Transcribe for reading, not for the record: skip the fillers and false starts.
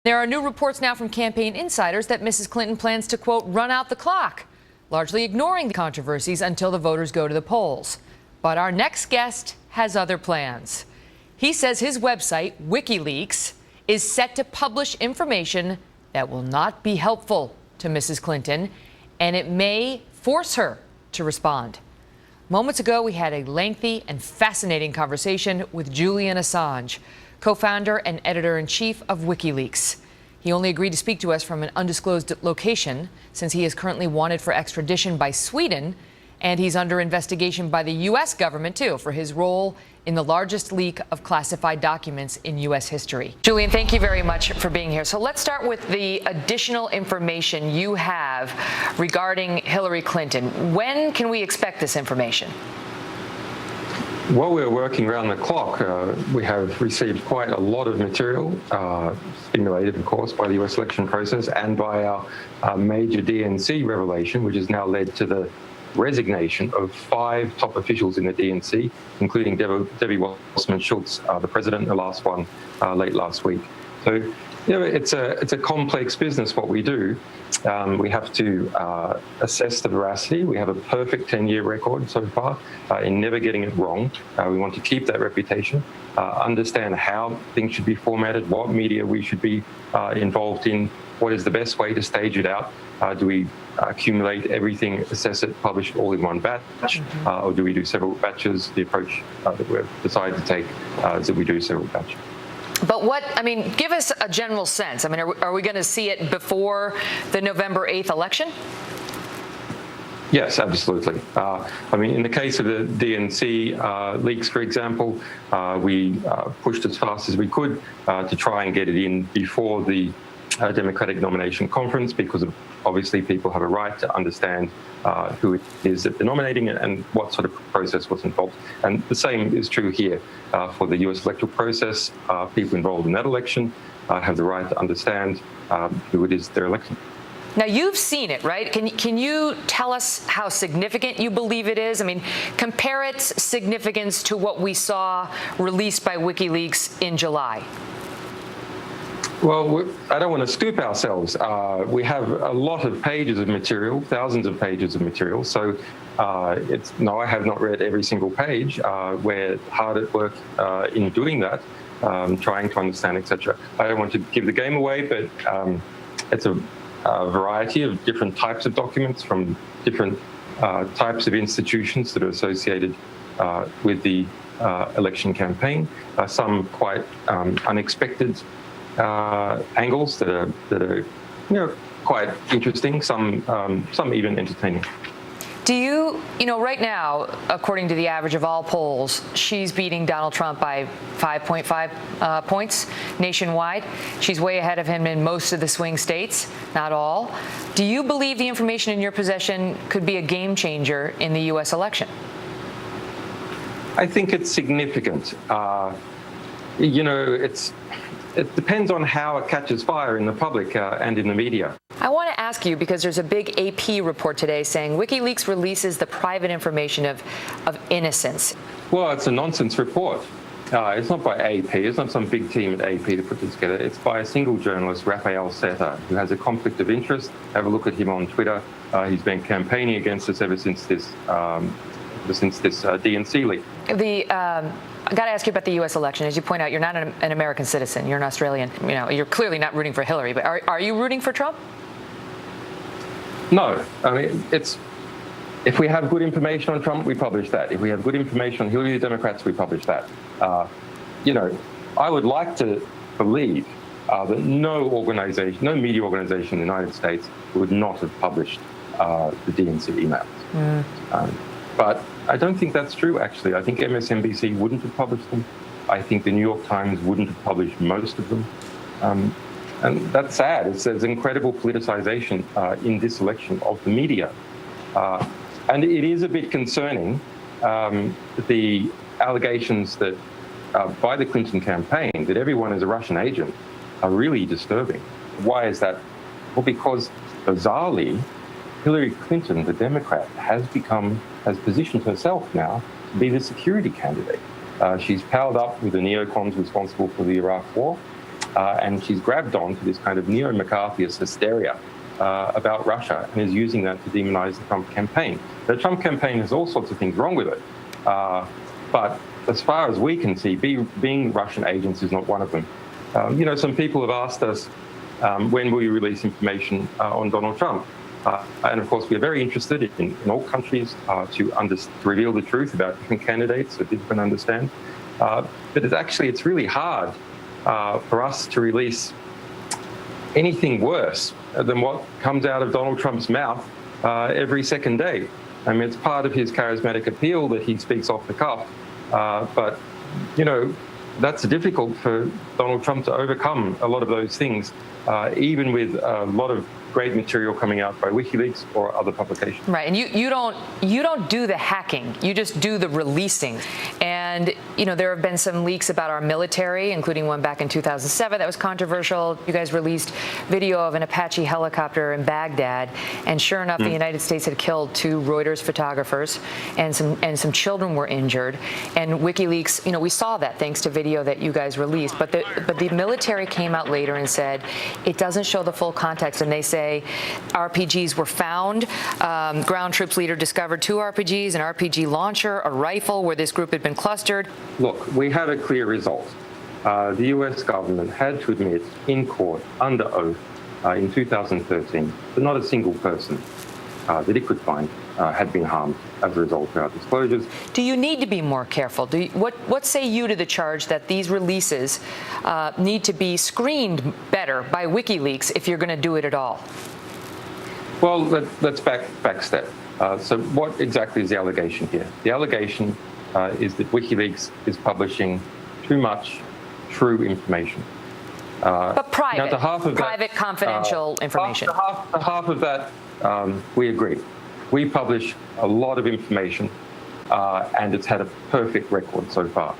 There are new reports now from campaign insiders that Mrs. Clinton plans to, quote, run out the clock, largely ignoring the controversies until the voters go to the polls. But our next guest has other plans. He says his website, WikiLeaks, is set to publish information that will not be helpful to Mrs. Clinton, and it may force her to respond. Moments ago, we had a lengthy and fascinating conversation with Julian Assange, co-founder and editor-in-chief of WikiLeaks. He only agreed to speak to us from an undisclosed location since he is currently wanted for extradition by Sweden, and he's under investigation by the U.S. government, too, for his role in the largest leak of classified documents in U.S. history. Julian, thank you very much for being here. So let's start with the additional information you have regarding Hillary Clinton. When can we expect this information? While we're working around the clock, we have received quite a lot of material, stimulated, of course, by the U.S. election process and by our major DNC revelation, which has now led to the resignation of 5 top officials in the DNC, including Debbie Wasserman-Schultz, the president, the last one late last week. So, you know, it's a complex business, what we do. We have to assess the veracity. We have a perfect 10-year record so far in never getting it wrong. We want to keep that reputation, understand how things should be formatted, what media we should be involved in, what is the best way to stage it out. Do we accumulate everything, assess it, publish it all in one batch, or do we do several batches? The approach that we've decided to take is that we do several batches. But give us a general sense. I mean, are we going to see it before the November 8th election? Yes, absolutely. In the case of the DNC leaks, for example, we pushed as fast as we could to try and get it in before the Democratic nomination conference, because obviously people have a right to understand who it is that they're nominating and what sort of process was involved. And the same is true here for the US electoral process. People involved in that election have the right to understand who it is they're electing. Now, you've seen it, right? Can you tell us how significant you believe it is? I mean, compare its significance to what we saw released by WikiLeaks in July. Well, I don't want to scoop ourselves. We have a lot of pages of material, thousands of pages of material. So I have not read every single page. We're hard at work in doing that, trying to understand, etc. I don't want to give the game away, but it's a variety of different types of documents from different types of institutions that are associated with the election campaign. Some quite unexpected angles that are quite interesting, some even entertaining. Do you right now, according to the average of all polls, she's beating Donald Trump by 5.5 points nationwide. She's way ahead of him in most of the swing states, not all. Do you believe the information in your possession could be a game changer in the U.S. election? I think it's significant. It depends on how it catches fire in the public and in the media. I want to ask you, because there's a big AP report today saying WikiLeaks releases the private information of innocence. Well, it's a nonsense report. It's not by AP. It's not some big team at AP that put this together. It's by a single journalist, Raphael Setter, who has a conflict of interest. Have a look at him on Twitter. He's been campaigning against us ever since this DNC leak. I got to ask you about the U.S. election. As you point out, you're not an American citizen. You're an Australian. You're clearly not rooting for Hillary. But are you rooting for Trump? No. I mean, if we have good information on Trump, we publish that. If we have good information on Hillary, the Democrats, we publish that. I would like to believe that no media organization in the United States would not have published the DNC emails. But I don't think that's true, actually. I think MSNBC wouldn't have published them. I think the New York Times wouldn't have published most of them. And that's sad. There's incredible politicization in this election of the media. And it is a bit concerning, the allegations that by the Clinton campaign that everyone is a Russian agent are really disturbing. Why is that? Well, because bizarrely, Hillary Clinton, the Democrat, has positioned herself now to be the security candidate. She's powered up with the neocons responsible for the Iraq War. and she's grabbed on to this kind of neo-McCarthyist hysteria about Russia and is using that to demonize the Trump campaign. The Trump campaign has all sorts of things wrong with it, but as far as we can see, being Russian agents is not one of them. Some people have asked us, when will you release information on Donald Trump? And of course, we are very interested in all countries to reveal the truth about different candidates so people can understand. But it's really hard for us to release anything worse than what comes out of Donald Trump's mouth every second day. I mean, it's part of his charismatic appeal that he speaks off the cuff. But that's difficult for Donald Trump to overcome a lot of those things, even with a lot of great material coming out by WikiLeaks or other publications. Right, and you don't do the hacking, you just do the releasing. And there have been some leaks about our military, including one back in 2007 that was controversial. You guys released video of an Apache helicopter in Baghdad, and sure enough, the United States had killed 2 Reuters photographers, and some children were injured. And WikiLeaks, we saw that thanks to video that you guys released. But the military came out later and said it doesn't show the full context, and they say RPGs were found. Ground troops leader discovered 2 RPGs, an RPG launcher, a rifle where this group had been clustered. Look, we had a clear result. The US government had to admit in court, under oath, in 2013, that not a single person that it could find had been harmed as a result of our disclosures. Do you need to be more careful? What say you to the charge that these releases need to be screened better by WikiLeaks if you're going to do it at all? Well, let's back step. So what exactly is the allegation here? The allegation is that WikiLeaks is publishing too much true information. But private, private, confidential information. Half of that, we agree. We publish a lot of information, and it's had a perfect record so far.